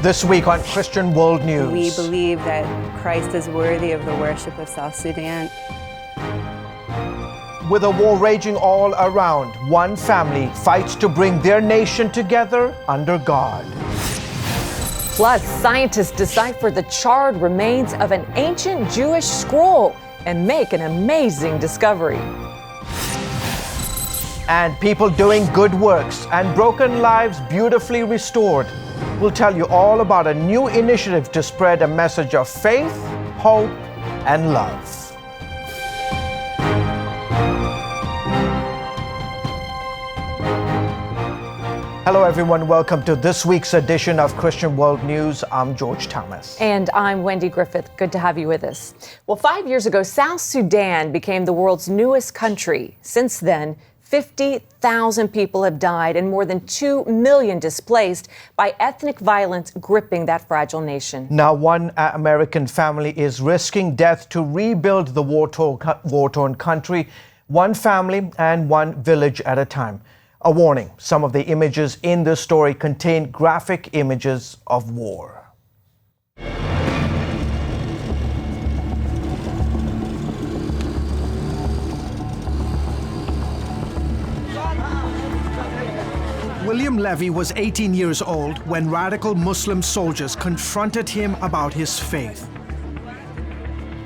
This week on Christian World News. We believe that Christ is worthy of the worship of South Sudan. With a war raging all around, one family fights to bring their nation together under God. Plus, scientists decipher the charred remains of an ancient Jewish scroll and make an amazing discovery. And people doing good works and broken lives beautifully restored. We'll tell you all about a new initiative to spread a message of faith, hope, and love. Hello everyone, welcome to this week's edition of Christian World News. I'm George Thomas. And I'm Wendy Griffith. Good to have you with us. Well, 5 years ago, South Sudan became the world's newest country. Since then, 50,000 people have died and more than 2 million displaced by ethnic violence gripping that fragile nation. Now, one American family is risking death to rebuild the war-torn country, one family and one village at a time. A warning, some of the images in this story contain graphic images of war. William Levy was 18 years old when radical Muslim soldiers confronted him about his faith.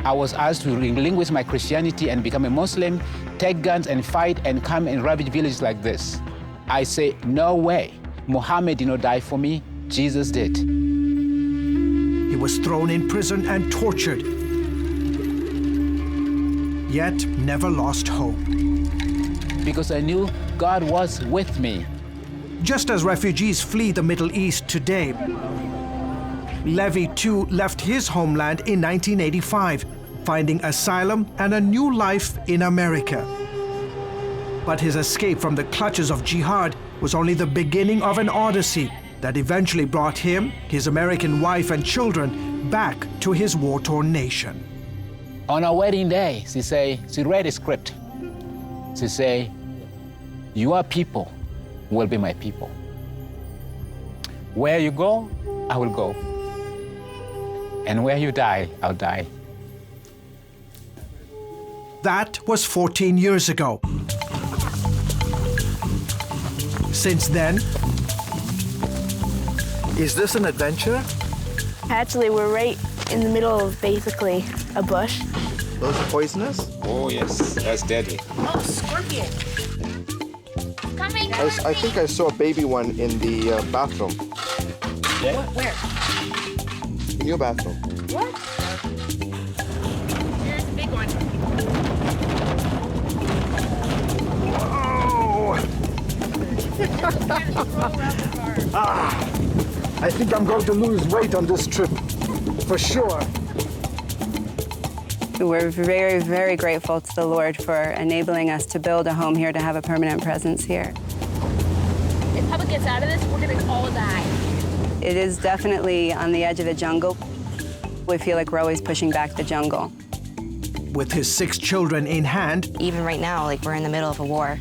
I was asked to relinquish my Christianity and become a Muslim, take guns and fight and come and ravage villages like this. I say, no way. Muhammad did not die for me, Jesus did. He was thrown in prison and tortured, yet never lost hope. Because I knew God was with me. Just as refugees flee the Middle East today, Levy too left his homeland in 1985, finding asylum and a new life in America. But his escape from the clutches of jihad was only the beginning of an odyssey that eventually brought him, his American wife and children back to his war-torn nation. On our wedding day, she read a script. She said, your people will be my people. Where you go, I will go. And where you die, I'll die. That was 14 years ago. Since then, is this an adventure? Actually, we're right in the middle of basically a bush. Those are poisonous? Oh yes, that's deadly. Oh, scorpion. Coming. I think I saw a baby one in the bathroom. Yeah? Where? In your bathroom. What? Here's the big one. I think I'm going to lose weight on this trip, for sure. We're very, very grateful to the Lord for enabling us to build a home here, to have a permanent presence here. If Papa gets out of this, we're gonna all die. It is definitely on the edge of the jungle. We feel like we're always pushing back the jungle. With his 6 children in hand, even right now, like we're in the middle of a war.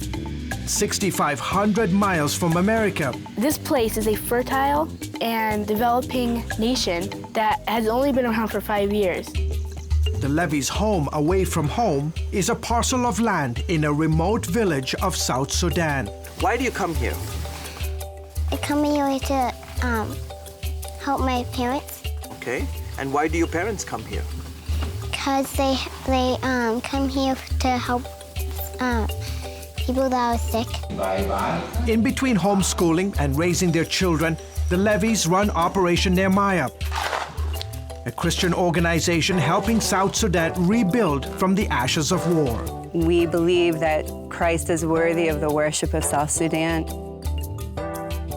6,500 miles from America, This place is a fertile and developing nation that has only been around for 5 years. the Levy's home away from home is a parcel of land in a remote village of South Sudan. Why do you come here? I come here to help my parents. Okay. And why do your parents come here? Because they come here to help people that are sick. In between homeschooling and raising their children, the Levys run Operation Nehemiah, a Christian organization helping South Sudan rebuild from the ashes of war. We believe that Christ is worthy of the worship of South Sudan.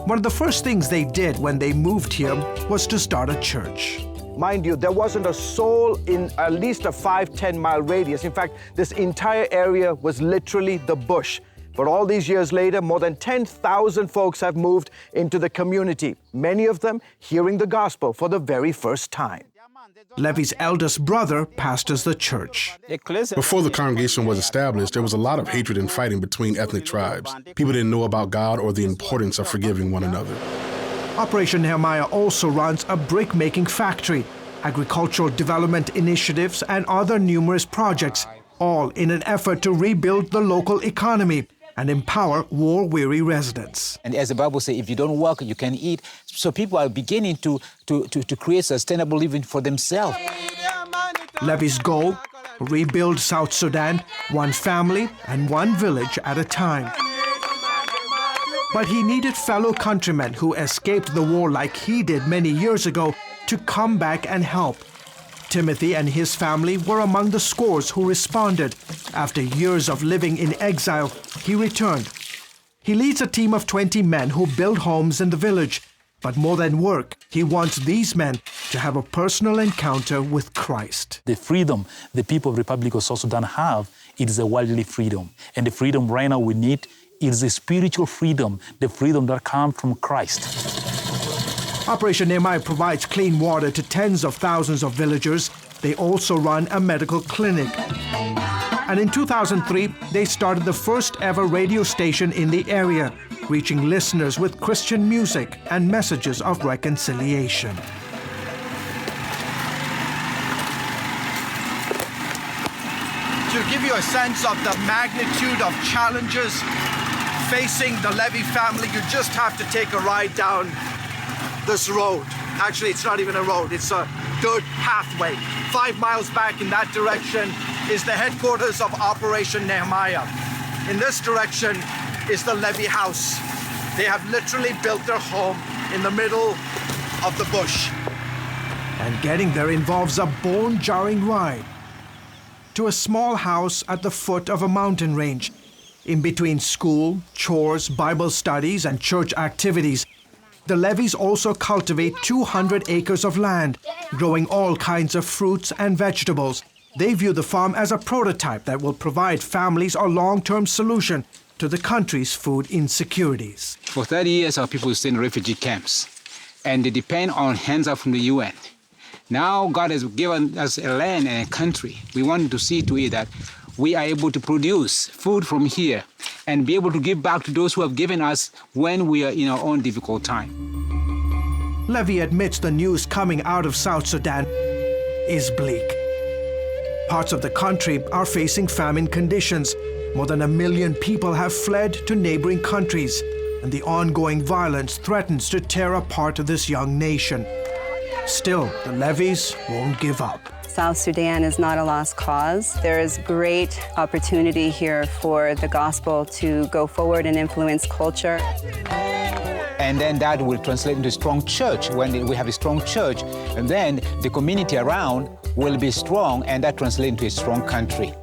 One of the first things they did when they moved here was to start a church. Mind you, there wasn't a soul in at least a 5-10 mile radius. In fact, this entire area was literally the bush. But all these years later, more than 10,000 folks have moved into the community, many of them hearing the gospel for the very first time. Levy's eldest brother pastors the church. Before the congregation was established, there was a lot of hatred and fighting between ethnic tribes. People didn't know about God or the importance of forgiving one another. Operation Nehemiah also runs a brick-making factory, agricultural development initiatives, and other numerous projects, all in an effort to rebuild the local economy and empower war-weary residents. And as the Bible says, if you don't work, you can eat. So people are beginning to create sustainable living for themselves. Levy's goal, rebuild South Sudan, one family and one village at a time. But he needed fellow countrymen who escaped the war like he did many years ago to come back and help. Timothy and his family were among the scores who responded. After years of living in exile, he returned. He leads a team of 20 men who build homes in the village. But more than work, he wants these men to have a personal encounter with Christ. The freedom the people of the Republic of South Sudan have, it is a worldly freedom. And the freedom right now we need is a spiritual freedom, the freedom that comes from Christ. Operation Nehemiah provides clean water to tens of thousands of villagers. They also run a medical clinic. And in 2003, they started the first ever radio station in the area, reaching listeners with Christian music and messages of reconciliation. To give you a sense of the magnitude of challenges facing the Levy family, you just have to take a ride down this road. Actually, it's not even a road, it's a dirt pathway. 5 miles back in that direction is the headquarters of Operation Nehemiah. In this direction is the Levy house. They have literally built their home in the middle of the bush. And getting there involves a bone-jarring ride to a small house at the foot of a mountain range. In between school, chores, Bible studies, and church activities, the Levys also cultivate 200 acres of land, growing all kinds of fruits and vegetables. They view the farm as a prototype that will provide families a long-term solution to the country's food insecurities. For 30 years, our people stay in refugee camps, and they depend on hands-out from the UN. Now God has given us a land and a country. We want to see to it that we are able to produce food from here and be able to give back to those who have given us when we are in our own difficult time. Levy admits the news coming out of South Sudan is bleak. Parts of the country are facing famine conditions. More than 1 million people have fled to neighboring countries, and the ongoing violence threatens to tear apart this young nation. Still, the Levys won't give up. South Sudan is not a lost cause. There is great opportunity here for the gospel to go forward and influence culture. And then that will translate into a strong church. When we have a strong church, and then the community around will be strong, and that translates into a strong country.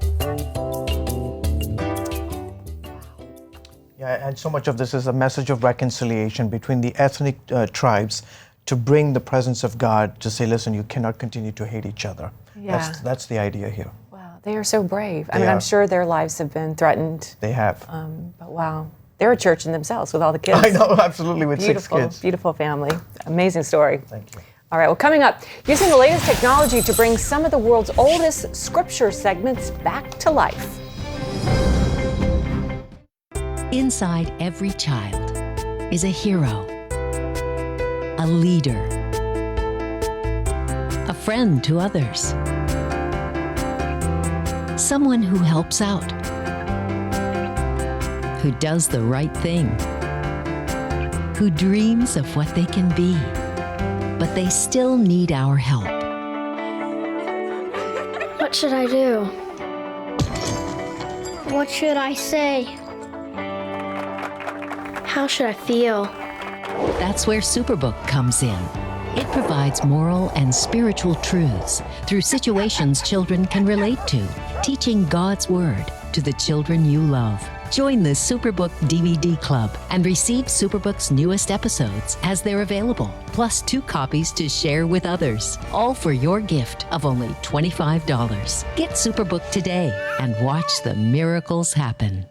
Yeah, and so much of this is a message of reconciliation between the ethnic tribes to bring the presence of God to say, listen, you cannot continue to hate each other. Yeah. That's the idea here. Wow, they are so brave. I mean, I'm sure their lives have been threatened. They have. But wow, they're a church in themselves with all the kids. I know, absolutely, with beautiful, 6 kids. Beautiful family. Amazing story. Thank you. All right, well, coming up, using the latest technology to bring some of the world's oldest scripture segments back to life. Inside every child is a hero, a leader, a friend to others, someone who helps out, who does the right thing, who dreams of what they can be, but they still need our help. What should I do? What should I say? How should I feel? That's where Superbook comes in. It provides moral and spiritual truths through situations children can relate to, teaching God's Word to the children you love. Join the Superbook DVD Club and receive Superbook's newest episodes as they're available, plus 2 copies to share with others, all for your gift of only $25. Get Superbook today and watch the miracles happen.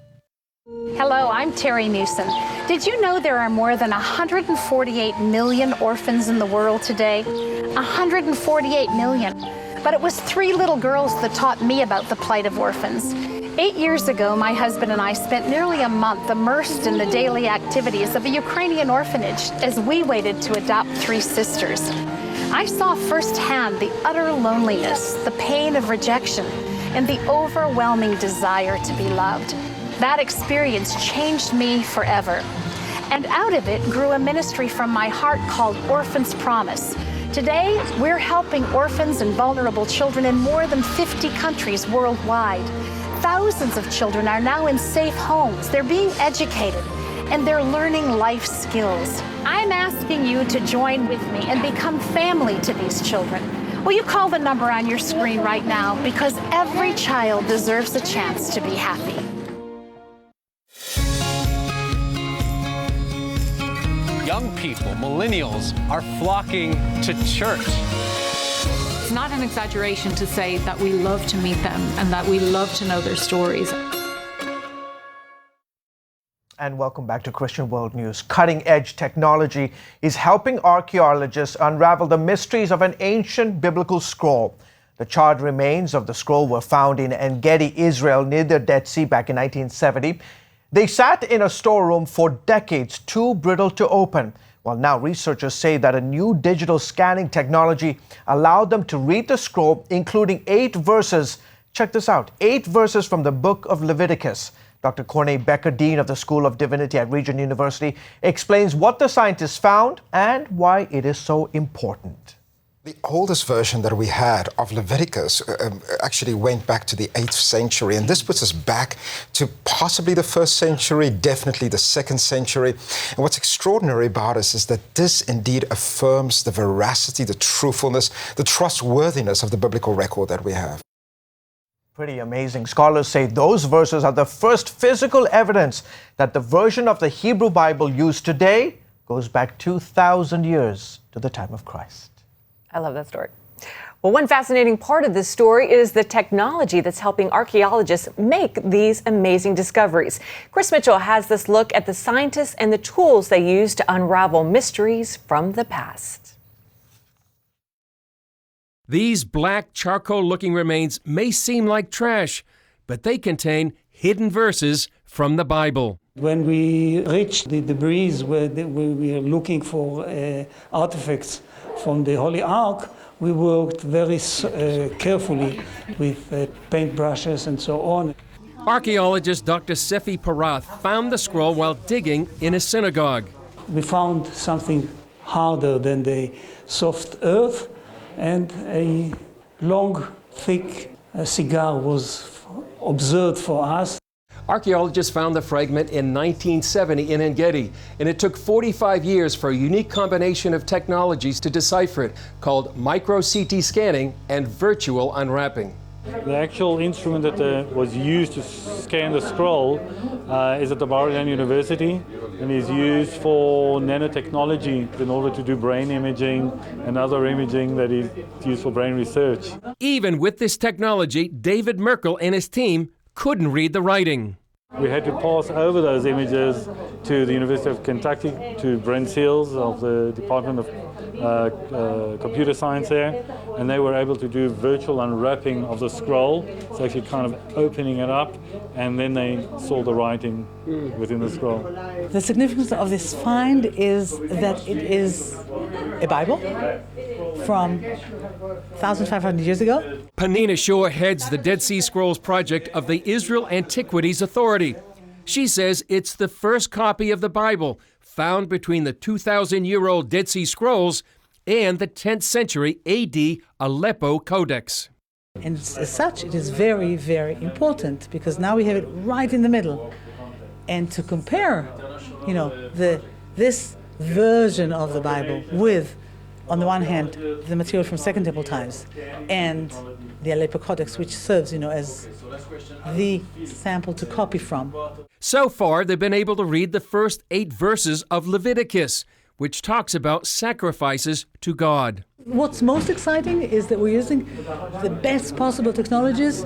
Hello, I'm Terry Newsom. Did you know there are more than 148 million orphans in the world today? 148 million. But it was 3 little girls that taught me about the plight of orphans. 8 years ago, my husband and I spent nearly a month immersed in the daily activities of a Ukrainian orphanage as we waited to adopt 3 sisters. I saw firsthand the utter loneliness, the pain of rejection, and the overwhelming desire to be loved. That experience changed me forever. And out of it grew a ministry from my heart called Orphans Promise. Today, we're helping orphans and vulnerable children in more than 50 countries worldwide. Thousands of children are now in safe homes. They're being educated, and they're learning life skills. I'm asking you to join with me and become family to these children. Will you call the number on your screen right now? Because every child deserves a chance to be happy. Young people, millennials, are flocking to church. It's not an exaggeration to say that we love to meet them and that we love to know their stories. And welcome back to Christian World News. Cutting-edge technology is helping archaeologists unravel the mysteries of an ancient biblical scroll. The charred remains of the scroll were found in En-Gedi, Israel, near the Dead Sea back in 1970. They sat in a storeroom for decades, too brittle to open. Well, now researchers say that a new digital scanning technology allowed them to read the scroll, including 8 verses. Check this out, 8 verses from the book of Leviticus. Dr. Corney Becker, Dean of the School of Divinity at Regent University, explains what the scientists found and why it is so important. The oldest version that we had of Leviticus actually went back to the 8th century, and this puts us back to possibly the 1st century, definitely the 2nd century. And what's extraordinary about us is that this indeed affirms the veracity, the truthfulness, the trustworthiness of the biblical record that we have. Pretty amazing. Scholars say those verses are the first physical evidence that the version of the Hebrew Bible used today goes back 2,000 years to the time of Christ. I love that story. Well, one fascinating part of this story is the technology that's helping archaeologists make these amazing discoveries. Chris Mitchell has this look at the scientists and the tools they use to unravel mysteries from the past. These black charcoal-looking remains may seem like trash, but they contain hidden verses from the Bible. When we reached the debris where we were looking for artifacts from the Holy Ark, we worked very carefully with paintbrushes and so on. Archaeologist Dr. Sefi Parath found the scroll while digging in a synagogue. We found something harder than the soft earth, and a long, thick cigar was observed for us. Archaeologists found the fragment in 1970 in En-Gedi, and it took 45 years for a unique combination of technologies to decipher it, called micro-CT scanning and virtual unwrapping. The actual instrument that was used to scan the scroll is at the Bar-Ilan University, and is used for nanotechnology in order to do brain imaging and other imaging that is used for brain research. Even with this technology, David Merkel and his team couldn't read the writing. We had to pass over those images to the University of Kentucky, to Brent Seals of the Department of Computer Science there, and they were able to do virtual unwrapping of the scroll, so actually kind of opening it up, and then they saw the writing within the scroll. The significance of this find is that it is a Bible from 1,500 years ago. Panina Shore heads the Dead Sea Scrolls project of the Israel Antiquities Authority. She says it's the first copy of the Bible found between the 2,000-year-old Dead Sea Scrolls and the 10th century AD Aleppo Codex. And as such, it is very, very important, because now we have it right in the middle. And to compare, this version of the Bible with, on the one hand, the material from Second Temple times and the Aleppo Codex, which serves, as the sample to copy from. So far, they've been able to read the first 8 verses of Leviticus, which talks about sacrifices to God. What's most exciting is that we're using the best possible technologies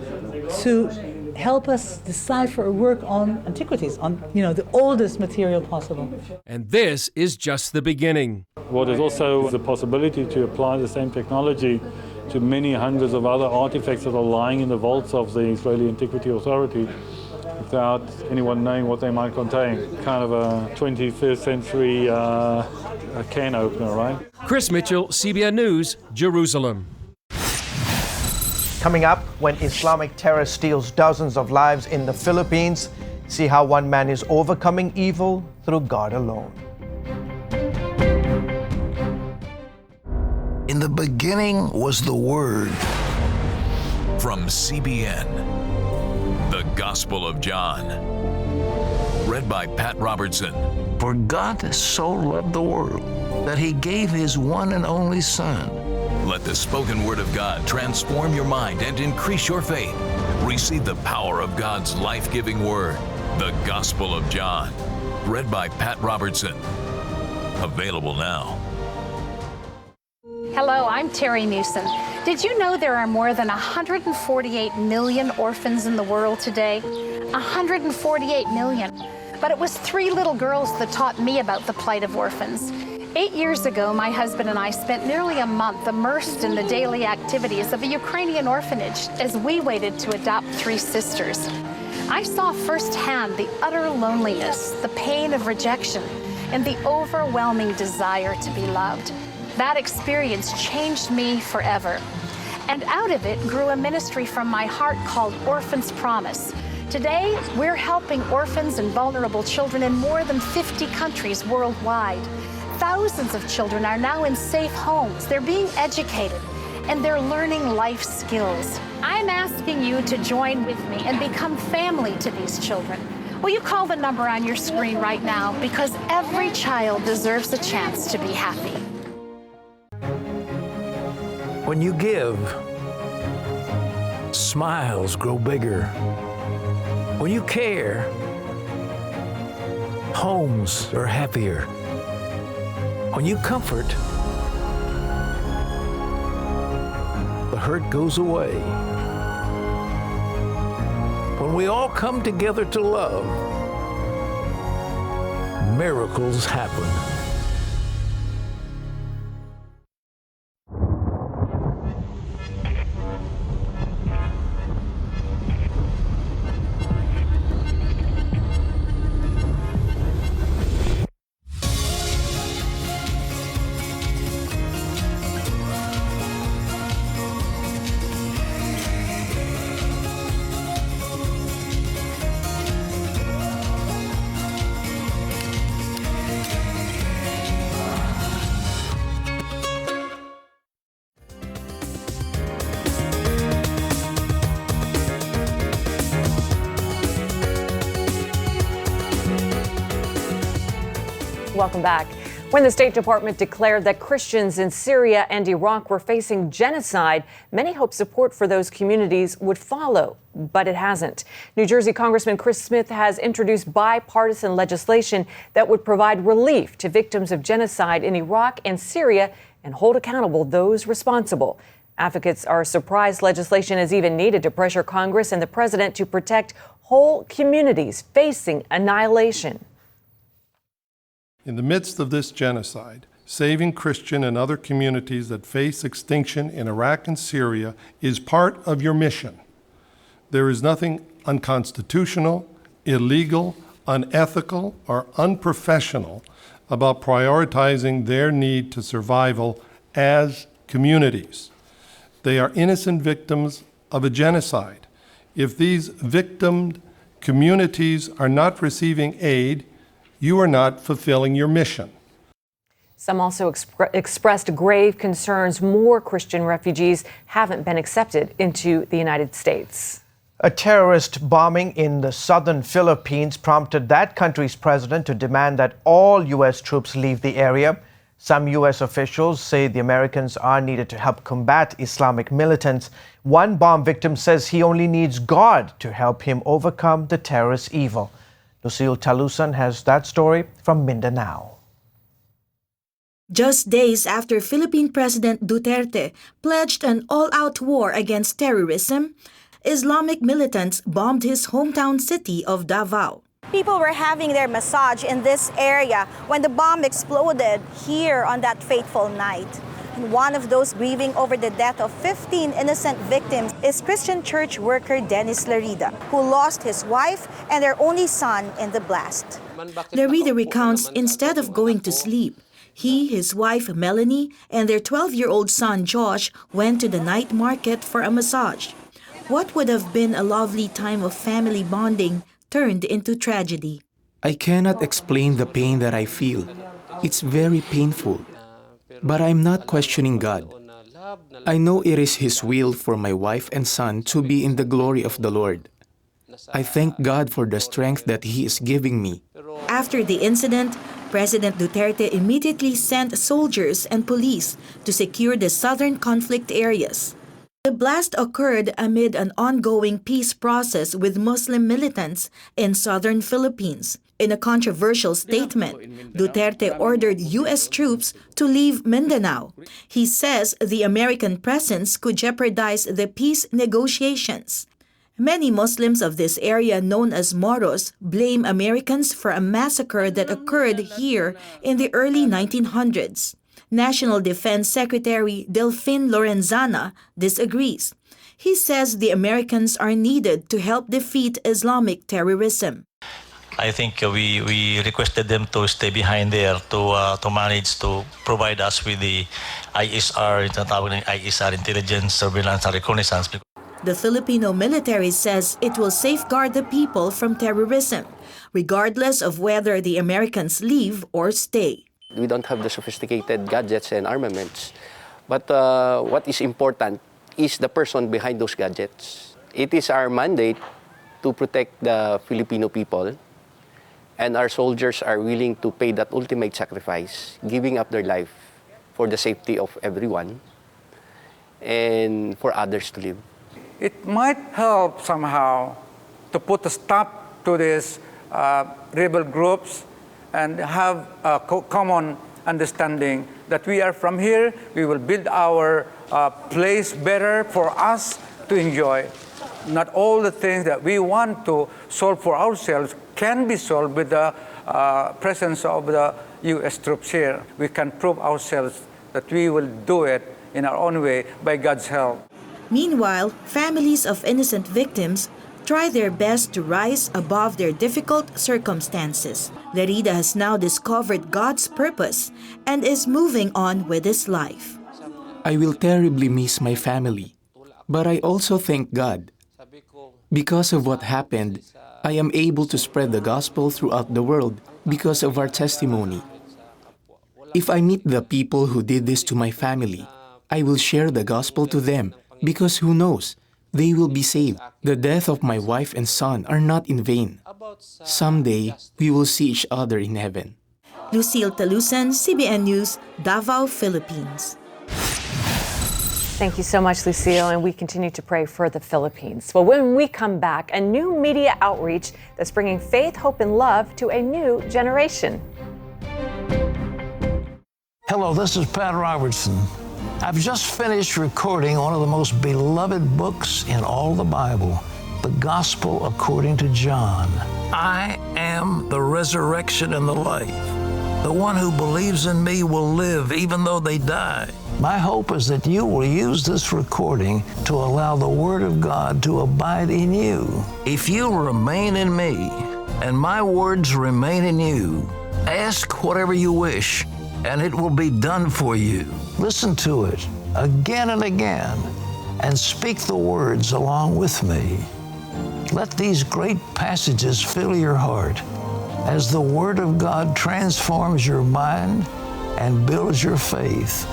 to help us decipher or work on antiquities, on the oldest material possible. And this is just the beginning. What is also the possibility to apply the same technology to many hundreds of other artifacts that are lying in the vaults of the Israeli Antiquity Authority without anyone knowing what they might contain. Kind of a 21st century can opener, right? Chris Mitchell, CBN News, Jerusalem. Coming up, when Islamic terror steals dozens of lives in the Philippines, see how one man is overcoming evil through God alone. In the beginning was the Word. From CBN, The Gospel of John. Read by Pat Robertson. For God so loved the world that He gave His one and only Son. Let the spoken word of God transform your mind and increase your faith. Receive the power of God's life-giving word. The Gospel of John. Read by Pat Robertson. Available now. Hello, I'm Terry Newsom. Did you know there are more than 148 million orphans in the world today? 148 million. But it was 3 little girls that taught me about the plight of orphans. 8 years ago, my husband and I spent nearly a month immersed in the daily activities of a Ukrainian orphanage as we waited to adopt 3 sisters. I saw firsthand the utter loneliness, the pain of rejection, and the overwhelming desire to be loved. That experience changed me forever. And out of it grew a ministry from my heart called Orphans Promise. Today, we're helping orphans and vulnerable children in more than 50 countries worldwide. Thousands of children are now in safe homes. They're being educated, and they're learning life skills. I'm asking you to join with me and become family to these children. Will you call the number on your screen right now? Because every child deserves a chance to be happy. When you give, smiles grow bigger. When you care, homes are happier. When you comfort, the hurt goes away. When we all come together to love, miracles happen. Welcome back. When the State Department declared that Christians in Syria and Iraq were facing genocide, many hoped support for those communities would follow, but it hasn't. New Jersey Congressman Chris Smith has introduced bipartisan legislation that would provide relief to victims of genocide in Iraq and Syria and hold accountable those responsible. Advocates are surprised legislation is even needed to pressure Congress and the president to protect whole communities facing annihilation. In the midst of this genocide, saving Christian and other communities that face extinction in Iraq and Syria is part of your mission. There is nothing unconstitutional, illegal, unethical, or unprofessional about prioritizing their need to survival as communities. They are innocent victims of a genocide. If these victimed communities are not receiving aid, you are not fulfilling your mission. Some also expressed grave concerns more Christian refugees haven't been accepted into the United States. A terrorist bombing in the southern Philippines prompted that country's president to demand that all U.S. troops leave the area. Some U.S. officials say the Americans are needed to help combat Islamic militants. One bomb victim says he only needs God to help him overcome the terrorist evil. Lucille Talusan has that story from Mindanao. Just days after Philippine President Duterte pledged an all-out war against terrorism, Islamic militants bombed his hometown city of Davao. People were having their massage in this area when the bomb exploded here on that fateful night. One of those grieving over the death of 15 innocent victims is Christian church worker Dennis Larida, who lost his wife and their only son in the blast. Larida recounts instead of going to sleep, he, his wife Melanie, and their 12-year-old son Josh went to the night market for a massage. What would have been a lovely time of family bonding turned into tragedy. I cannot explain the pain that I feel. It's very painful. But I'm not questioning God. I know it is His will for my wife and son to be in the glory of the Lord. I thank God for the strength that He is giving me. After the incident, President Duterte immediately sent soldiers and police to secure the southern conflict areas. The blast occurred amid an ongoing peace process with Muslim militants in southern Philippines. In a controversial statement, Duterte ordered U.S. troops to leave Mindanao. He says the American presence could jeopardize the peace negotiations. Many Muslims of this area, known as Moros, blame Americans for a massacre that occurred here in the early 1900s. National Defense Secretary Delfin Lorenzana disagrees. He says the Americans are needed to help defeat Islamic terrorism. I think we requested them to stay behind there to manage to provide us with the ISR intelligence, surveillance, and reconnaissance. The Filipino military says it will safeguard the people from terrorism, regardless of whether the Americans leave or stay. We don't have the sophisticated gadgets and armaments, but what is important is the person behind those gadgets. It is our mandate to protect the Filipino people, and our soldiers are willing to pay that ultimate sacrifice, giving up their life for the safety of everyone and for others to live. It might help somehow to put a stop to these rebel groups and have a common understanding that we are from here, we will build our place better for us to enjoy. Not all the things that we want to solve for ourselves can be solved with the presence of the U.S. troops here. We can prove ourselves that we will do it in our own way by God's help. Meanwhile, families of innocent victims try their best to rise above their difficult circumstances. Larida has now discovered God's purpose and is moving on with his life. I will terribly miss my family, but I also thank God. Because of what happened, I am able to spread the gospel throughout the world because of our testimony. If I meet the people who did this to my family, I will share the gospel to them because who knows, they will be saved. The death of my wife and son are not in vain. Someday, we will see each other in heaven. Lucille Talusan, CBN News, Davao, Philippines. Thank you so much, Lucille, and we continue to pray for the Philippines. Well, when we come back, a new media outreach that's bringing faith, hope, and love to a new generation. Hello, this is Pat Robertson. I've just finished recording one of the most beloved books in all the Bible, the Gospel according to John. I am the resurrection and the life. The one who believes in me will live even though they die. My hope is that you will use this recording to allow the Word of God to abide in you. If you remain in me and my words remain in you, ask whatever you wish, and it will be done for you. Listen to it again and again, and speak the words along with me. Let these great passages fill your heart as the Word of God transforms your mind and builds your faith.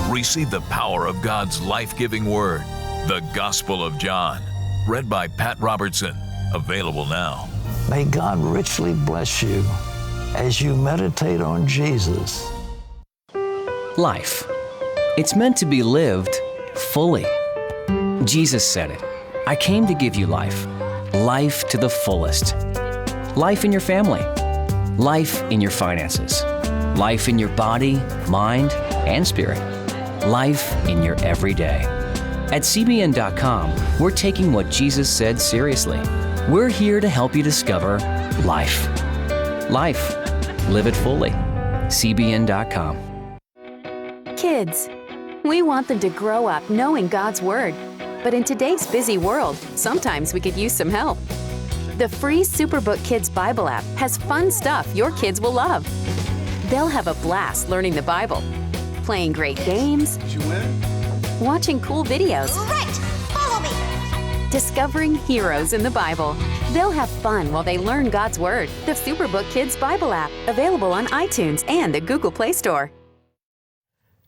Receive the power of God's life-giving Word, the Gospel of John, read by Pat Robertson, available now. May God richly bless you as you meditate on Jesus. Life. It's meant to be lived fully. Jesus said it. I came to give you life. Life to the fullest. Life in your family. Life in your finances. Life in your body, mind, and spirit. Life in your everyday. At CBN.com, we're taking what Jesus said seriously. We're here to help you discover life. Life. Live it fully. CBN.com. Kids, We want them to grow up knowing God's Word. But in today's busy world, sometimes we could use some help. The free Superbook Kids Bible app has fun stuff your kids will love. They'll have a blast learning the Bible, playing great games, watching cool videos, Follow me! discovering heroes in the Bible. They'll have fun while they learn God's Word. The Superbook Kids Bible app, available on iTunes and the Google Play Store.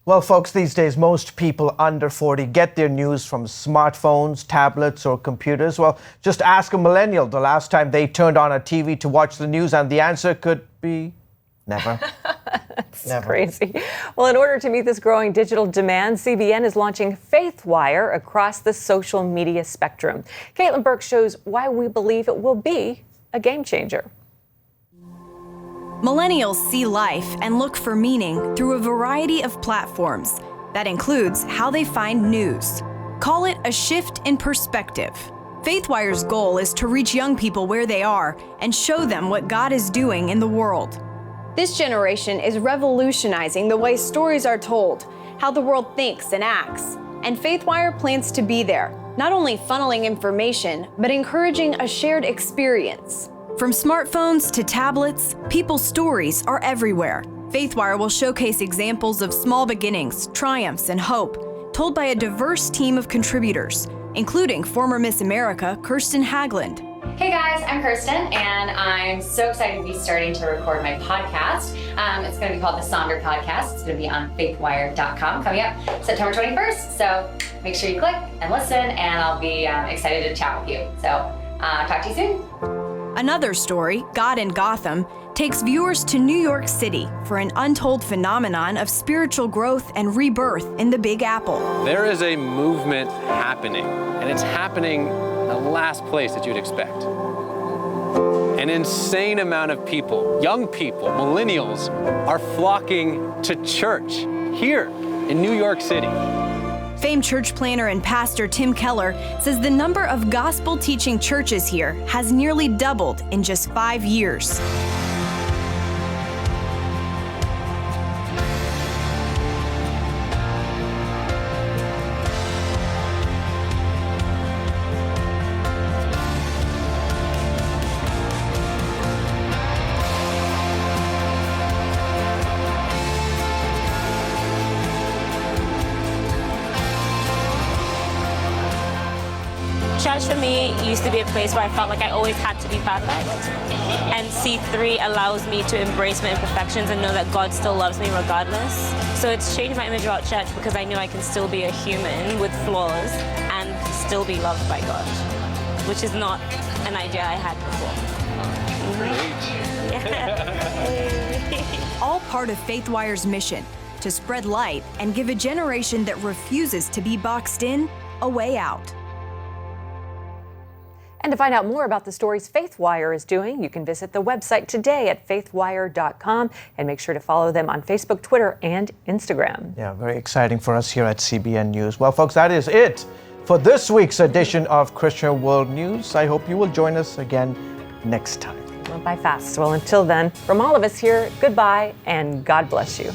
Well, folks, these days, most people under 40 get their news from smartphones, tablets, or computers. Well, just ask a millennial the last time they turned on a TV to watch the news, and the answer could be never. That's crazy. Well, in order to meet this growing digital demand, CBN is launching FaithWire across the social media spectrum. Caitlin Burke shows why we believe it will be a game changer. Millennials see life and look for meaning through a variety of platforms. That includes how they find news. Call it a shift in perspective. FaithWire's goal is to reach young people where they are and show them what God is doing in the world. This generation is revolutionizing the way stories are told, how the world thinks and acts. And FaithWire plans to be there, not only funneling information, but encouraging a shared experience. From smartphones to tablets, people's stories are everywhere. FaithWire will showcase examples of small beginnings, triumphs, and hope, told by a diverse team of contributors, including former Miss America, Kirsten Hagland. Hey guys, I'm Kirsten, and I'm so excited to be starting to record my podcast. It's going to be called The Sonder Podcast. It's going to be on faithwire.com coming up September 21st. So make sure you click and listen, and I'll be excited to chat with you. So talk to you soon. Another story, God in Gotham, takes viewers to New York City for an untold phenomenon of spiritual growth and rebirth in the Big Apple. There is a movement happening, and it's happening the last place that you'd expect. An insane amount of people, young people, millennials, are flocking to church here in New York City. Famed church planner and pastor Tim Keller says the number of gospel-teaching churches here has nearly doubled in just 5 years. Church for me used to be a place where I felt like I always had to be perfect. And C3 allows me to embrace my imperfections and know that God still loves me regardless. So it's changed my image about church because I knew I can still be a human with flaws and still be loved by God, which is not an idea I had before. All part of FaithWire's mission to spread light and give a generation that refuses to be boxed in a way out. And to find out more about the stories FaithWire is doing, you can visit the website today at faithwire.com and make sure to follow them on Facebook, Twitter, and Instagram. Yeah, very exciting for us here at CBN News. Well, folks, that is it for this week's edition of Christian World News. I hope you will join us again next time. Went by fast. Well, until then, from all of us here, goodbye and God bless you.